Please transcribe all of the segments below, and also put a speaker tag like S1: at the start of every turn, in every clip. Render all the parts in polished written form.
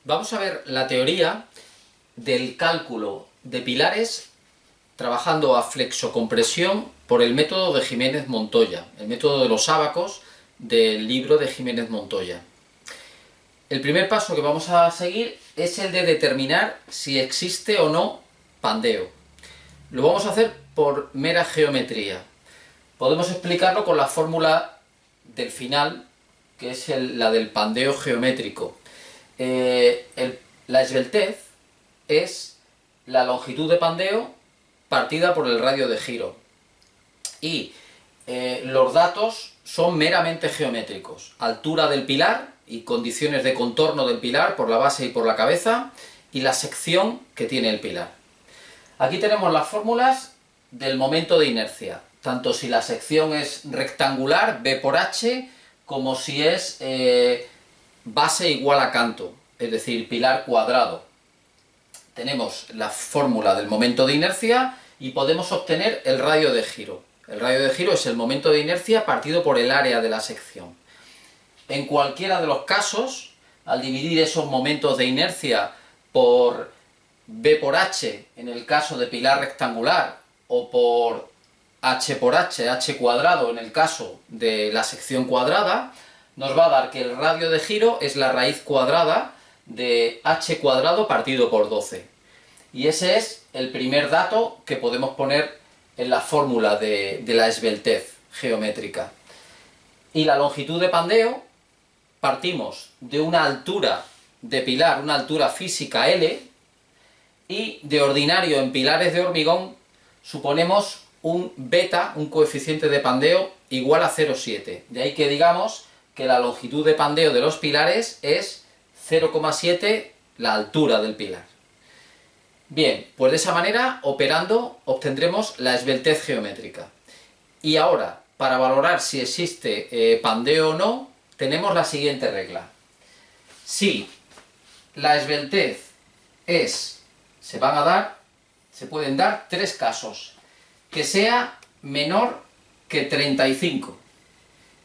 S1: Vamos a ver la teoría del cálculo de pilares trabajando a flexocompresión por el método de Jiménez Montoya, el método de los ábacos del libro de Jiménez Montoya. El primer paso que vamos a seguir es el de determinar si existe o no pandeo. Lo vamos a hacer por mera geometría. Podemos explicarlo con la fórmula del final, que es la del pandeo geométrico. La esbeltez es la longitud de pandeo partida por el radio de giro. Y los datos son meramente geométricos. Altura del pilar y condiciones de contorno del pilar por la base y por la cabeza, y la sección que tiene el pilar. Aquí tenemos las fórmulas del momento de inercia, tanto si la sección es rectangular, B por H, como si es base igual a canto, es decir, pilar cuadrado. Tenemos la fórmula del momento de inercia y podemos obtener el radio de giro. El radio de giro es el momento de inercia partido por el área de la sección. En cualquiera de los casos, al dividir esos momentos de inercia por B por H, en el caso de pilar rectangular, o por H por H, H cuadrado, en el caso de la sección cuadrada, nos va a dar que el radio de giro es la raíz cuadrada de H cuadrado partido por 12. Y ese es el primer dato que podemos poner en la fórmula de la esbeltez geométrica. Y la longitud de pandeo, partimos de una altura de pilar, una altura física L, y de ordinario en pilares de hormigón suponemos un beta, un coeficiente de pandeo igual a 0,7. De ahí que digamos que la longitud de pandeo de los pilares es 0,7 la altura del pilar. Bien, pues de esa manera, operando, obtendremos la esbeltez geométrica. Y ahora, para valorar si existe pandeo o no, tenemos la siguiente regla. Si la esbeltez se pueden dar tres casos. Que sea menor que 35.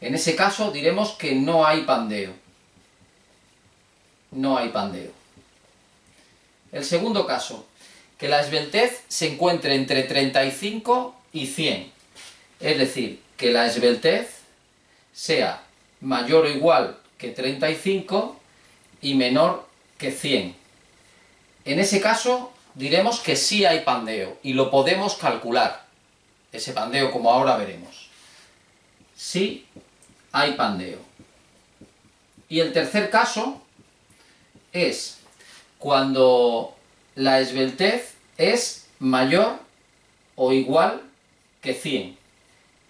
S1: En ese caso diremos que no hay pandeo. No hay pandeo. El segundo caso, que la esbeltez se encuentre entre 35 y 100. Es decir, que la esbeltez sea mayor o igual que 35 y menor que 100. En ese caso diremos que sí hay pandeo y lo podemos calcular. Ese pandeo, como ahora veremos. Sí hay pandeo. Y el tercer caso es cuando la esbeltez es mayor o igual que 100.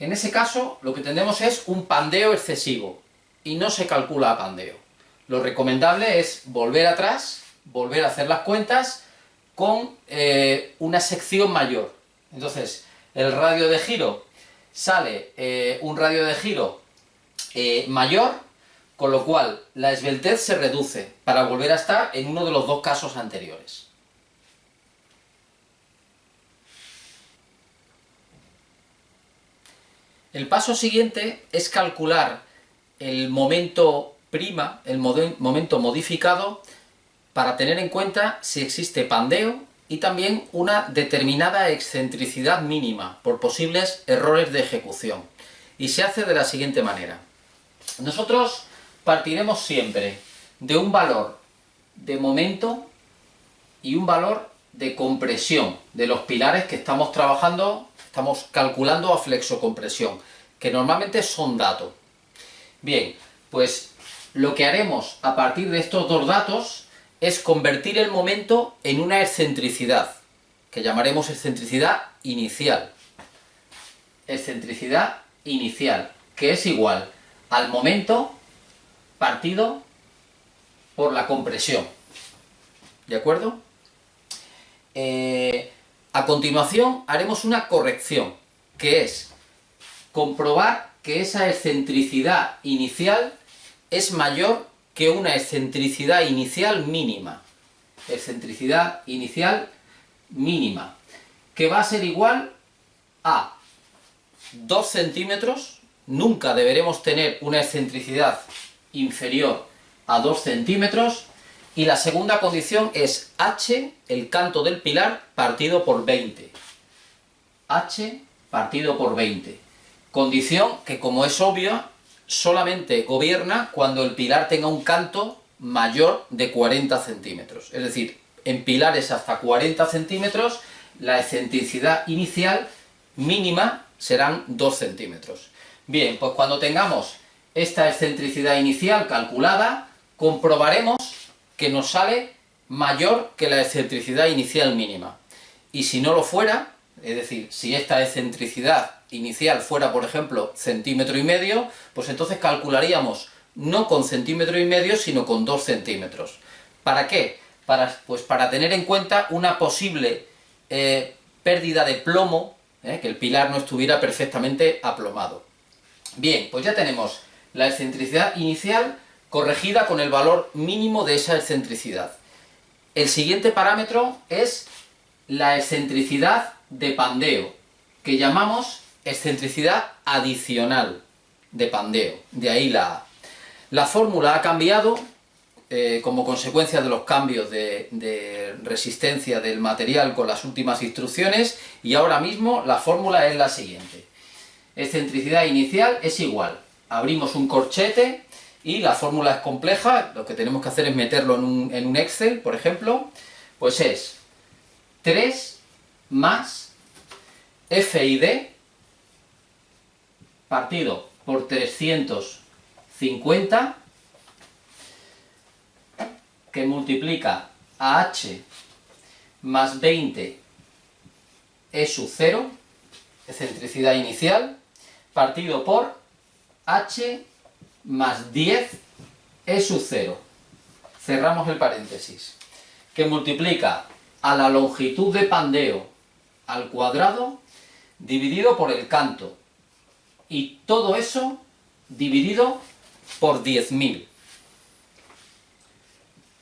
S1: En ese caso lo que tenemos es un pandeo excesivo y no se calcula pandeo. Lo recomendable es volver atrás, volver a hacer las cuentas con una sección mayor. Entonces, el radio de giro sale un radio de giro mayor, con lo cual la esbeltez se reduce para volver a estar en uno de los dos casos anteriores. El paso siguiente es calcular el momento prima, el momento modificado, para tener en cuenta si existe pandeo y también una determinada excentricidad mínima por posibles errores de ejecución. Y se hace de la siguiente manera. Nosotros partiremos siempre de un valor de momento y un valor de compresión de los pilares que estamos trabajando, estamos calculando a flexocompresión, que normalmente son datos. Bien, pues lo que haremos a partir de estos dos datos es convertir el momento en una excentricidad, que llamaremos excentricidad inicial. Excentricidad inicial, que es igual al momento partido por la compresión. ¿De acuerdo? A continuación haremos una corrección, que es comprobar que esa excentricidad inicial es mayor que una excentricidad inicial mínima. Excentricidad inicial mínima, que va a ser igual a 2 centímetros. Nunca deberemos tener una excentricidad inferior a 2 centímetros Y la segunda condición es h, el canto del pilar, partido por 20. H partido por 20. Condición que, como es obvio, solamente gobierna cuando el pilar tenga un canto mayor de 40 centímetros. Es decir, en pilares hasta 40 centímetros, la excentricidad inicial mínima serán 2 centímetros. Bien, pues cuando tengamos esta excentricidad inicial calculada, comprobaremos que nos sale mayor que la excentricidad inicial mínima. Y si no lo fuera, es decir, si esta excentricidad inicial fuera, por ejemplo, 1,5 cm, pues entonces calcularíamos no con 1,5 cm, sino con 2 centímetros. ¿Para qué? Pues para tener en cuenta una posible pérdida de plomo, que el pilar no estuviera perfectamente aplomado. Bien, pues ya tenemos la excentricidad inicial corregida con el valor mínimo de esa excentricidad. El siguiente parámetro es la excentricidad de pandeo, que llamamos excentricidad adicional de pandeo, de ahí la A. La fórmula ha cambiado como consecuencia de los cambios de resistencia del material con las últimas instrucciones, y ahora mismo la fórmula es la siguiente. Excentricidad inicial es igual, abrimos un corchete y la fórmula es compleja, lo que tenemos que hacer es meterlo en un Excel, por ejemplo, pues es 3 más FID partido por 350, que multiplica a H más 20 E sub 0, excentricidad inicial, partido por H más 10 E sub 0. Cerramos el paréntesis. Que multiplica a la longitud de pandeo al cuadrado dividido por el canto. Y todo eso dividido por 10.000.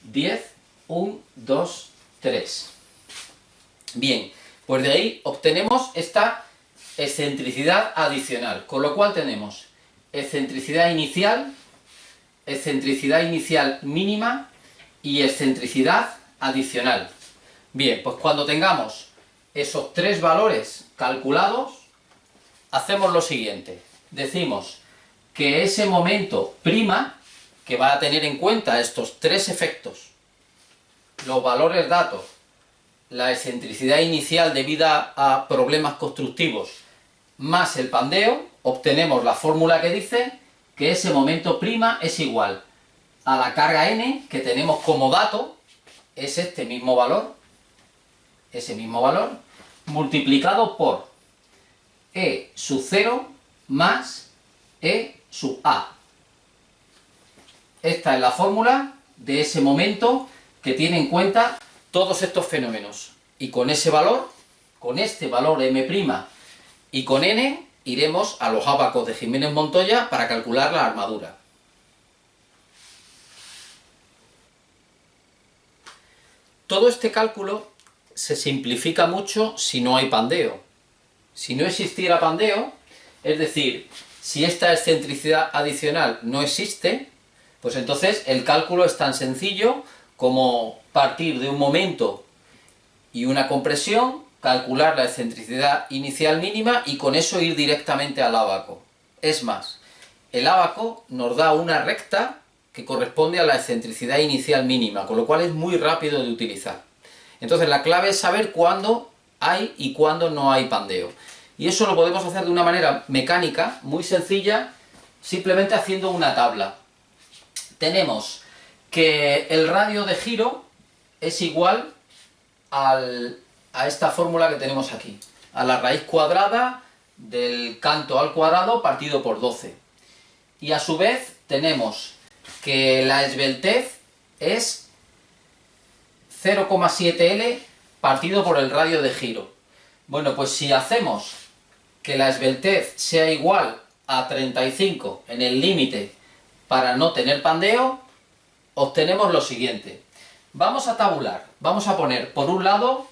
S1: 10, 1, 2, 3. Bien, pues de ahí obtenemos esta excentricidad adicional, con lo cual tenemos excentricidad inicial mínima y excentricidad adicional. Bien, pues cuando tengamos esos tres valores calculados, hacemos lo siguiente. Decimos que ese momento prima, que va a tener en cuenta estos tres efectos, los valores datos, la excentricidad inicial debida a problemas constructivos, más el pandeo, obtenemos la fórmula que dice que ese momento prima es igual a la carga n, que tenemos como dato, es este mismo valor, multiplicado por E sub 0 más E sub A. Esta es la fórmula de ese momento que tiene en cuenta todos estos fenómenos. Y con ese valor, con este valor M' y con N, iremos a los ábacos de Jiménez Montoya para calcular la armadura. Todo este cálculo se simplifica mucho si no hay pandeo. Si no existiera pandeo, es decir, si esta excentricidad adicional no existe, pues entonces el cálculo es tan sencillo como partir de un momento y una compresión, calcular la excentricidad inicial mínima y con eso ir directamente al ábaco. Es más, el ábaco nos da una recta que corresponde a la excentricidad inicial mínima, con lo cual es muy rápido de utilizar. Entonces la clave es saber cuándo hay y cuándo no hay pandeo. Y eso lo podemos hacer de una manera mecánica, muy sencilla, simplemente haciendo una tabla. Tenemos que el radio de giro es igual a esta fórmula que tenemos aquí, a la raíz cuadrada del canto al cuadrado partido por 12. Y a su vez tenemos que la esbeltez es 0,7 L partido por el radio de giro. Bueno, pues si hacemos que la esbeltez sea igual a 35 en el límite para no tener pandeo, obtenemos lo siguiente. Vamos a tabular, vamos a poner por un lado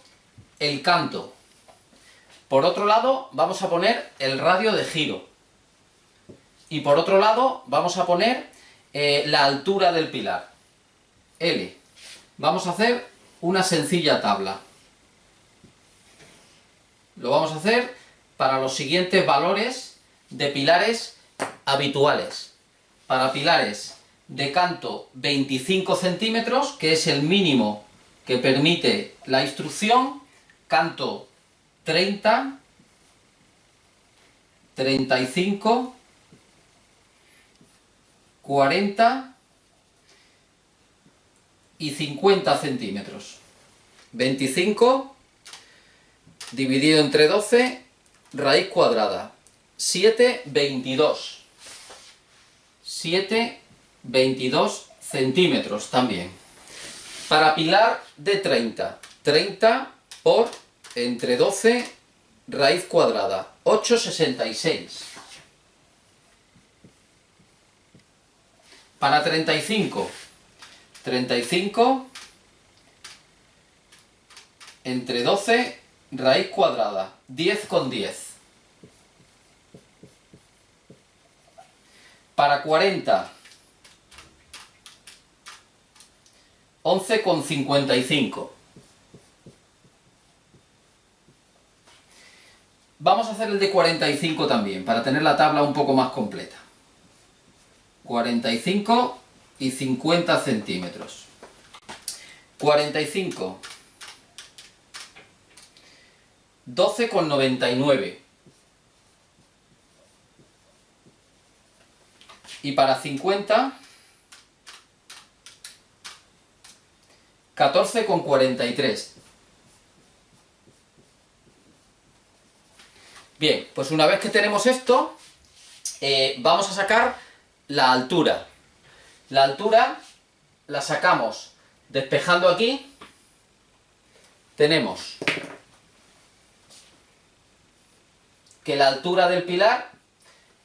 S1: el canto, por otro lado vamos a poner el radio de giro y por otro lado vamos a poner la altura del pilar, L. Vamos a hacer una sencilla tabla. Lo vamos a hacer para los siguientes valores de pilares habituales. Para pilares de canto 25 centímetros, que es el mínimo que permite la instrucción, canto 30, 35, 40 y 50 centímetros. 25 dividido entre 12, raíz cuadrada. 7, 22. 7, 22 centímetros también. Para pilar de 30, 30 por entre 12, raíz cuadrada, 8,66. Para 35, 35 entre 12, raíz cuadrada, 10,10. Para 40, 11,55. Vamos a hacer el de 45 también, para tener la tabla un poco más completa. 45 y 50 centímetros. 45. 12,99. Y para 50, 14,43. Bien, pues una vez que tenemos esto, vamos a sacar la altura. La altura la sacamos despejando aquí. Tenemos que la altura del pilar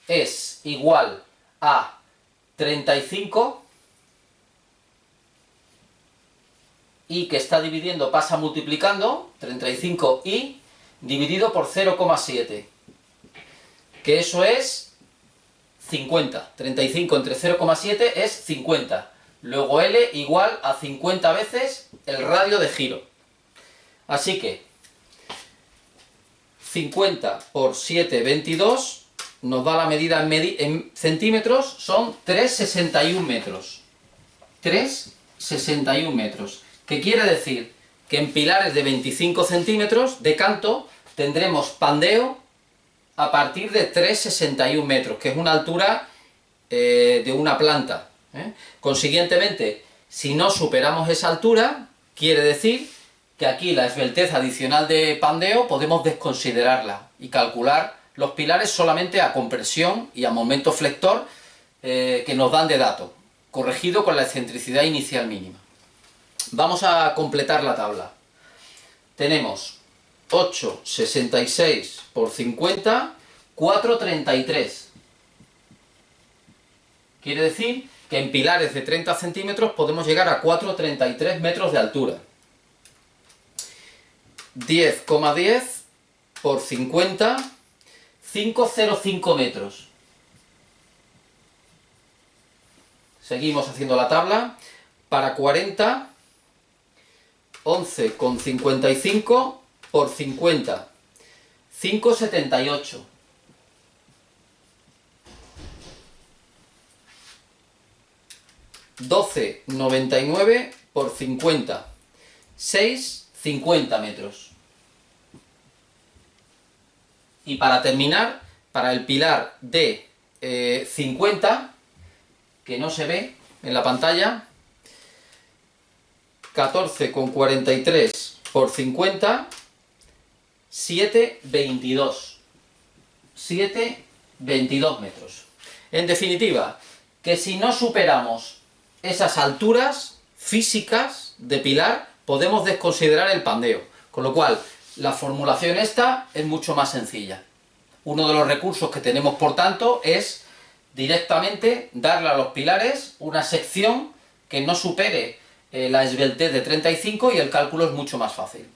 S1: es igual a 35 y que está dividiendo, pasa multiplicando, 35i dividido por 0,7, que eso es 50. 35 entre 0,7 es 50. Luego L igual a 50 veces el radio de giro. Así que 50 por 7, 22, nos da la medida en centímetros, son 3,61 metros. 3,61 metros. ¿Qué quiere decir? Que en pilares de 25 centímetros de canto tendremos pandeo a partir de 3,61 metros, que es una altura de una planta. Consiguientemente, si no superamos esa altura, quiere decir que aquí la esbeltez adicional de pandeo podemos desconsiderarla y calcular los pilares solamente a compresión y a momento flector que nos dan de dato, corregido con la excentricidad inicial mínima. Vamos a completar la tabla. Tenemos 8,66 por 50, 4,33. Quiere decir que en pilares de 30 centímetros podemos llegar a 4,33 metros de altura. 10,10 por 50, 5,05 metros. Seguimos haciendo la tabla. Para 40, 11,55 por 50, 5,78. $12,99 por 50, 6,50 metros. Y para terminar, para el pilar de 50, que no se ve en la pantalla, 14,43 por 50, 7,22. 7,22 metros. En definitiva, que si no superamos esas alturas físicas de pilar, podemos desconsiderar el pandeo. Con lo cual, la formulación esta es mucho más sencilla. Uno de los recursos que tenemos, por tanto, es directamente darle a los pilares una sección que no supere la esbeltez de 35 y el cálculo es mucho más fácil.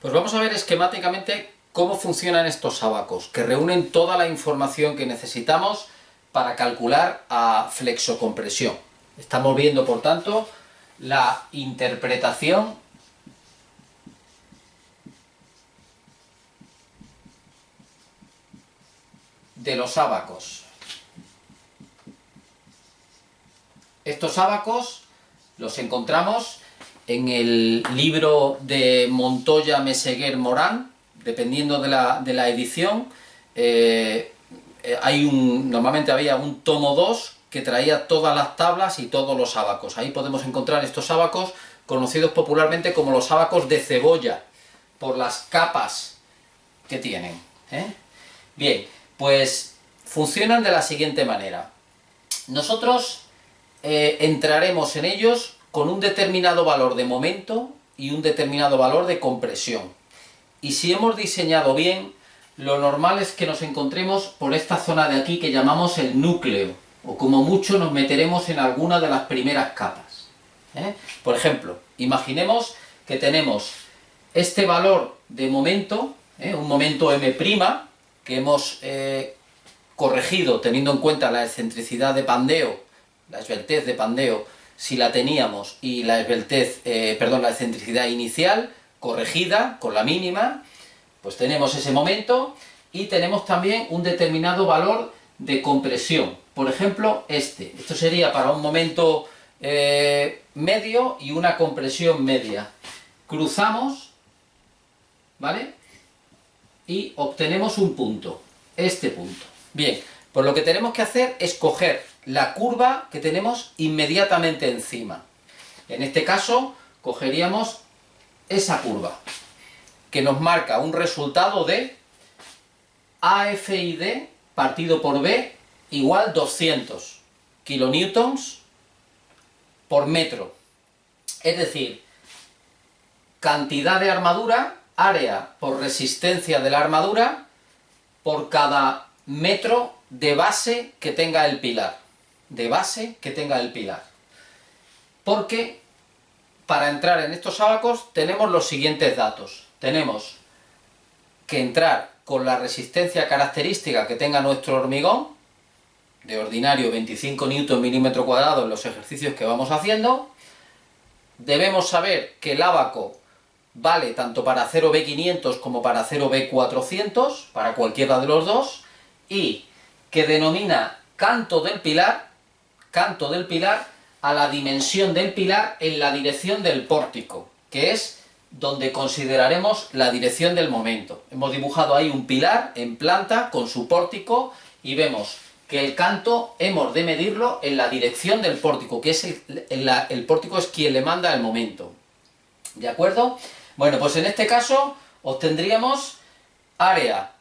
S1: Pues vamos a ver esquemáticamente cómo funcionan estos ábacos, que reúnen toda la información que necesitamos para calcular a flexocompresión. Estamos viendo, por tanto, la interpretación de los ábacos. Estos ábacos los encontramos en el libro de Montoya, Meseguer, Morán, dependiendo de la edición. Normalmente había un tomo 2 que traía todas las tablas y todos los ábacos. Ahí podemos encontrar estos ábacos conocidos popularmente como los ábacos de cebolla, por las capas que tienen. Bien, pues funcionan de la siguiente manera. Nosotros entraremos en ellos con un determinado valor de momento y un determinado valor de compresión. Y si hemos diseñado bien, lo normal es que nos encontremos por esta zona de aquí que llamamos el núcleo, o como mucho nos meteremos en alguna de las primeras capas. Por ejemplo, imaginemos que tenemos este valor de momento, un momento M', que hemos corregido teniendo en cuenta la excentricidad de pandeo, la esbeltez de pandeo, si la teníamos, y la la excentricidad inicial, corregida con la mínima, pues tenemos ese momento, y tenemos también un determinado valor de compresión. Por ejemplo, esto sería para un momento medio y una compresión media. Cruzamos, ¿vale? Y obtenemos un punto, este punto. Bien, pues lo que tenemos que hacer es coger la curva que tenemos inmediatamente encima. En este caso, cogeríamos esa curva, que nos marca un resultado de AFID partido por B igual 200 kilonewtons por metro. Es decir, cantidad de armadura, área por resistencia de la armadura, por cada metro de base que tenga el pilar. De base que tenga el pilar. Porque para entrar en estos ábacos tenemos los siguientes datos. Tenemos que entrar con la resistencia característica que tenga nuestro hormigón, de ordinario 25 Nm milímetro cuadrado en los ejercicios que vamos haciendo. Debemos saber que el ábaco vale tanto para acero B500 como para acero B400, para cualquiera de los dos, y que denomina canto del pilar a la dimensión del pilar en la dirección del pórtico, que es donde consideraremos la dirección del momento. Hemos dibujado ahí un pilar en planta con su pórtico y vemos que el canto hemos de medirlo en la dirección del pórtico, que es el pórtico es quien le manda el momento. ¿De acuerdo? Bueno, pues en este caso obtendríamos área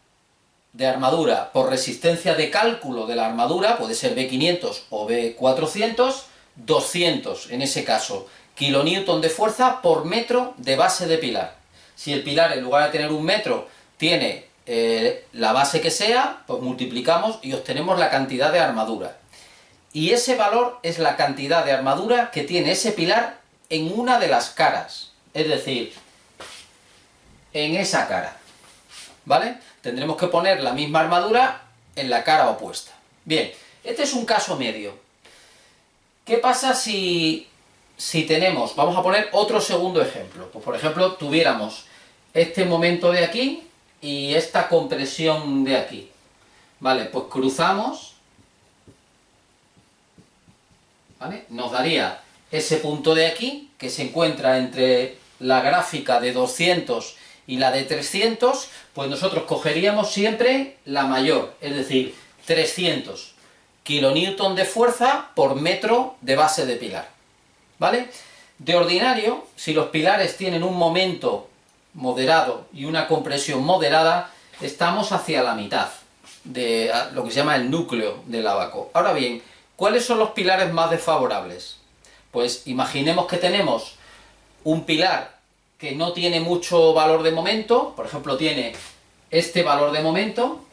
S1: de armadura por resistencia de cálculo de la armadura, puede ser B500 o B400, 200 en ese caso, kilonewton de fuerza por metro de base de pilar. Si el pilar en lugar de tener un metro tiene la base que sea, pues multiplicamos y obtenemos la cantidad de armadura. Y ese valor es la cantidad de armadura que tiene ese pilar en una de las caras, es decir, en esa cara, ¿vale? Tendremos que poner la misma armadura en la cara opuesta. Bien, este es un caso medio. ¿Qué pasa si tenemos, vamos a poner otro segundo ejemplo? Pues por ejemplo, tuviéramos este momento de aquí y esta compresión de aquí. Vale, pues cruzamos, ¿vale? Nos daría ese punto de aquí, que se encuentra entre la gráfica de 200 y la de 300, pues nosotros cogeríamos siempre la mayor, es decir, 300 kilonewton de fuerza por metro de base de pilar, ¿vale? De ordinario, si los pilares tienen un momento moderado y una compresión moderada, estamos hacia la mitad de lo que se llama el núcleo del ábaco. Ahora bien, ¿cuáles son los pilares más desfavorables? Pues imaginemos que tenemos un pilar que no tiene mucho valor de momento, por ejemplo tiene este valor de momento,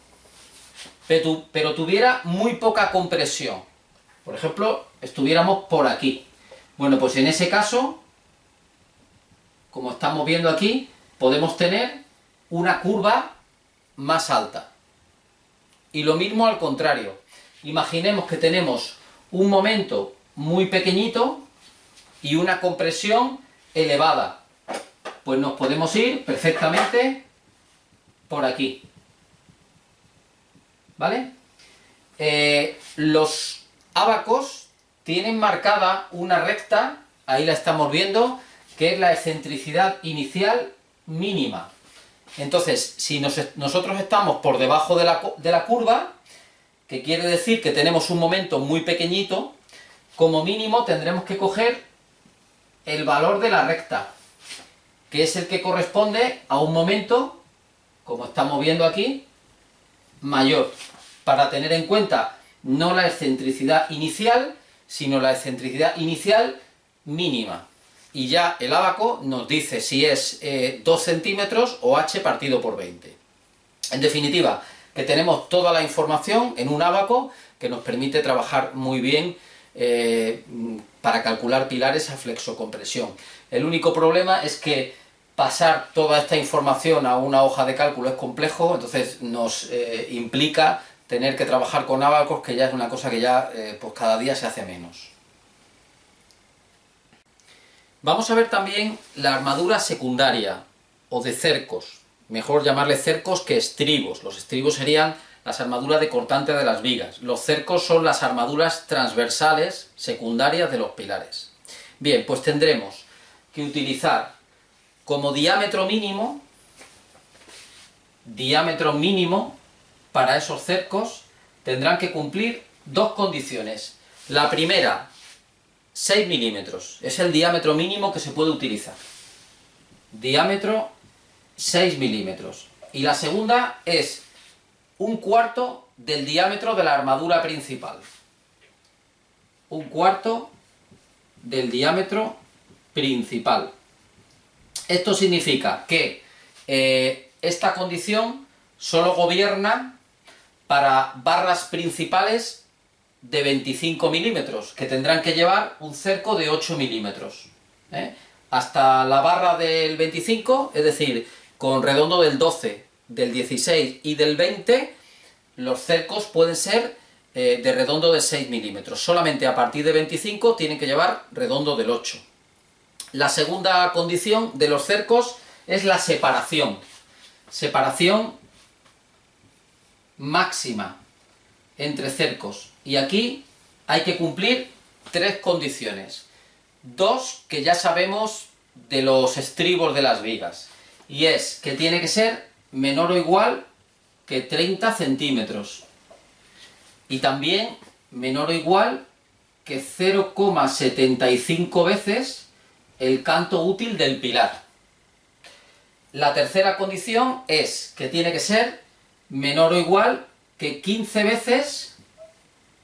S1: pero tuviera muy poca compresión. Por ejemplo, estuviéramos por aquí. Bueno, pues en ese caso, como estamos viendo aquí, podemos tener una curva más alta. Y lo mismo al contrario. Imaginemos que tenemos un momento muy pequeñito y una compresión elevada. Pues nos podemos ir perfectamente por aquí. ¿Vale? Los ábacos tienen marcada una recta, ahí la estamos viendo, que es la excentricidad inicial mínima. Entonces, si nosotros estamos por debajo de la curva, que quiere decir que tenemos un momento muy pequeñito, como mínimo tendremos que coger el valor de la recta, que es el que corresponde a un momento, como estamos viendo aquí, mayor, para tener en cuenta no la excentricidad inicial, sino la excentricidad inicial mínima. Y ya el ábaco nos dice si es 2 centímetros o h partido por 20. En definitiva, que tenemos toda la información en un ábaco que nos permite trabajar muy bien para calcular pilares a flexocompresión. El único problema es que pasar toda esta información a una hoja de cálculo es complejo, entonces nos implica tener que trabajar con ábacos, que ya es una cosa que ya pues cada día se hace menos. Vamos a ver también la armadura secundaria, o de cercos. Mejor llamarle cercos que estribos. Los estribos serían las armaduras de cortante de las vigas. Los cercos son las armaduras transversales secundarias de los pilares. Bien, pues tendremos que utilizar como diámetro mínimo para esos cercos, tendrán que cumplir dos condiciones. La primera, 6 milímetros, es el diámetro mínimo que se puede utilizar. Diámetro 6 milímetros. Y la segunda es 1/4 del diámetro de la armadura principal. 1/4 del diámetro principal. Esto significa que esta condición solo gobierna para barras principales de 25 milímetros, que tendrán que llevar un cerco de 8 milímetros. Hasta la barra del 25, es decir, con redondo del 12, del 16 y del 20, los cercos pueden ser de redondo de 6 milímetros. Solamente a partir de 25 tienen que llevar redondo del 8. La segunda condición de los cercos es la separación. Separación máxima entre cercos. Y aquí hay que cumplir 3 condiciones. 2 que ya sabemos de los estribos de las vigas. Y es que tiene que ser menor o igual que 30 centímetros. Y también menor o igual que 0,75 veces el canto útil del pilar. La tercera condición es que tiene que ser menor o igual que 15 veces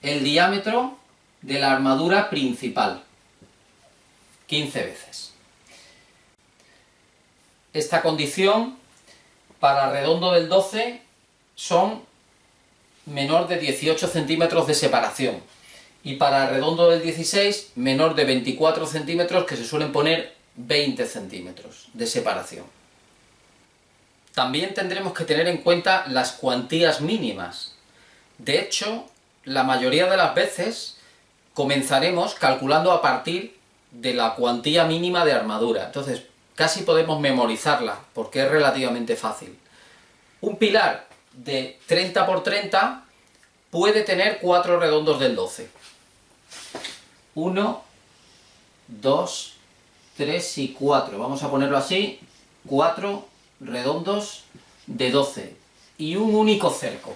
S1: el diámetro de la armadura principal. 15 veces. Esta condición para redondo del 12 son menor de 18 centímetros de separación. Y para redondo del 16, menor de 24 centímetros, que se suelen poner 20 centímetros de separación. También tendremos que tener en cuenta las cuantías mínimas. De hecho, la mayoría de las veces comenzaremos calculando a partir de la cuantía mínima de armadura. Entonces, casi podemos memorizarla, porque es relativamente fácil. Un pilar de 30 por 30 puede tener 4 redondos del 12. 1, 2, 3 y 4. Vamos a ponerlo así. 4 redondos de 12. Y un único cerco.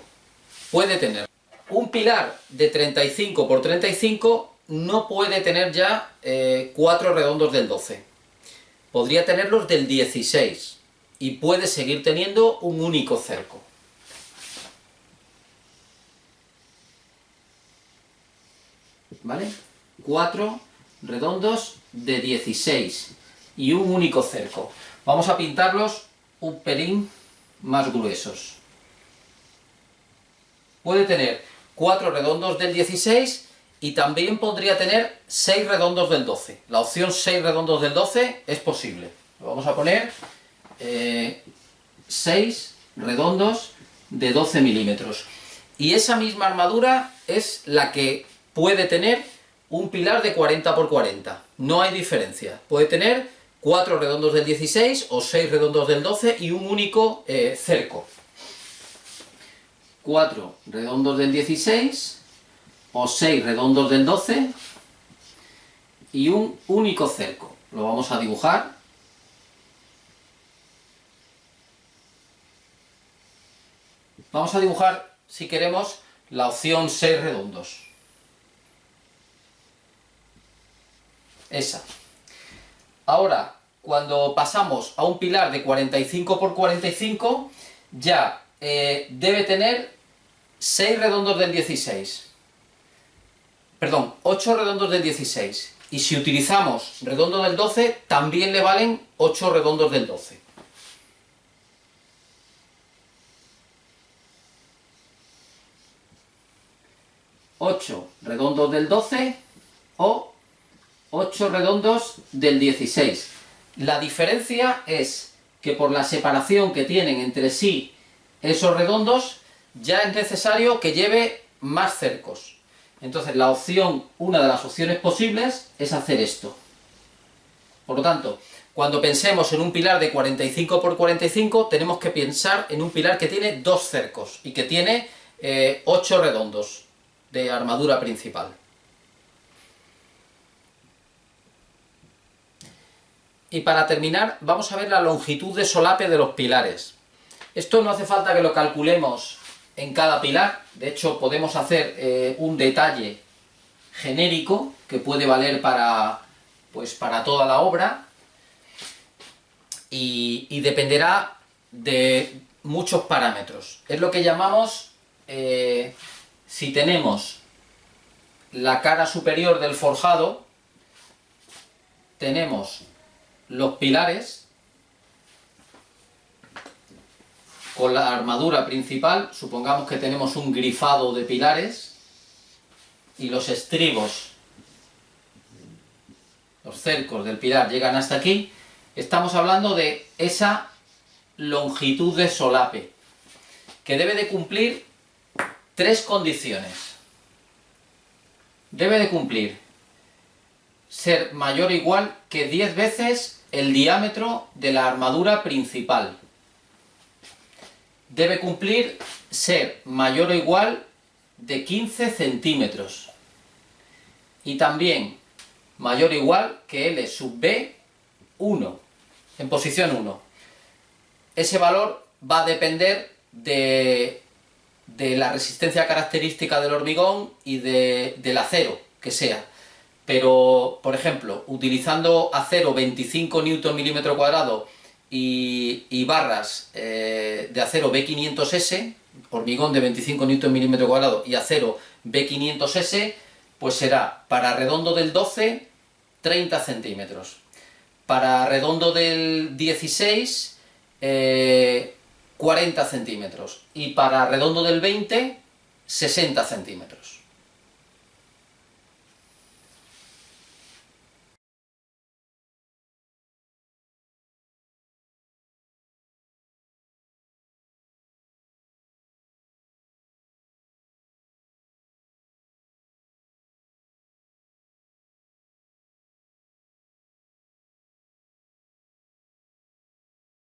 S1: Puede tener. Un pilar de 35 por 35 no puede tener ya 4 redondos del 12. Podría tenerlos del 16. Y puede seguir teniendo un único cerco. ¿Vale? 4 redondos de 16 y un único cerco. Vamos a pintarlos un pelín más gruesos. Puede tener 4 redondos del 16 y también podría tener 6 redondos del 12. La opción 6 redondos del 12 es posible. Lo vamos a poner 6 redondos de 12 milímetros. Y esa misma armadura es la que puede tener un pilar de 40 por 40. No hay diferencia. Puede tener 4 redondos del 16 o 6 redondos del 12 y un único cerco. 4 redondos del 16 o 6 redondos del 12 y un único cerco. Lo vamos a dibujar. Vamos a dibujar, si queremos, la opción 6 redondos. Esa. Ahora, cuando pasamos a un pilar de 45 por 45, ya debe tener 6 redondos del 16. Perdón, 8 redondos del 16. Y si utilizamos redondo del 12, también le valen 8 redondos del 12. ¿8 redondos del 12 o 8 redondos del 16? La diferencia es que por la separación que tienen entre sí esos redondos, ya es necesario que lleve más cercos. Entonces una de las opciones posibles es hacer esto. Por lo tanto, cuando pensemos en un pilar de 45 por 45, tenemos que pensar en un pilar que tiene 2 cercos y que tiene 8 redondos de armadura principal. Y para terminar, vamos a ver la longitud de solape de los pilares. Esto no hace falta que lo calculemos en cada pilar. De hecho, podemos hacer un detalle genérico que puede valer para toda la obra y dependerá de muchos parámetros. Es lo que llamamos, si tenemos la cara superior del forjado, tenemos los pilares con la armadura principal. Supongamos que tenemos un grifado de pilares y los estribos, los cercos del pilar llegan hasta aquí. Estamos hablando de esa longitud de solape que debe de cumplir 3 condiciones. Debe de cumplir ser mayor o igual que 10 veces el diámetro de la armadura principal. Debe cumplir ser mayor o igual de 15 centímetros. Y también mayor o igual que L sub B 1, en posición 1. Ese valor va a depender de la resistencia característica del hormigón y del acero que sea. Pero, por ejemplo, utilizando acero 25 Nm², y barras de acero B500S, hormigón de 25 Nm² y acero B500S, pues será para redondo del 12, 30 centímetros. Para redondo del 16, 40 centímetros. Y para redondo del 20, 60 centímetros.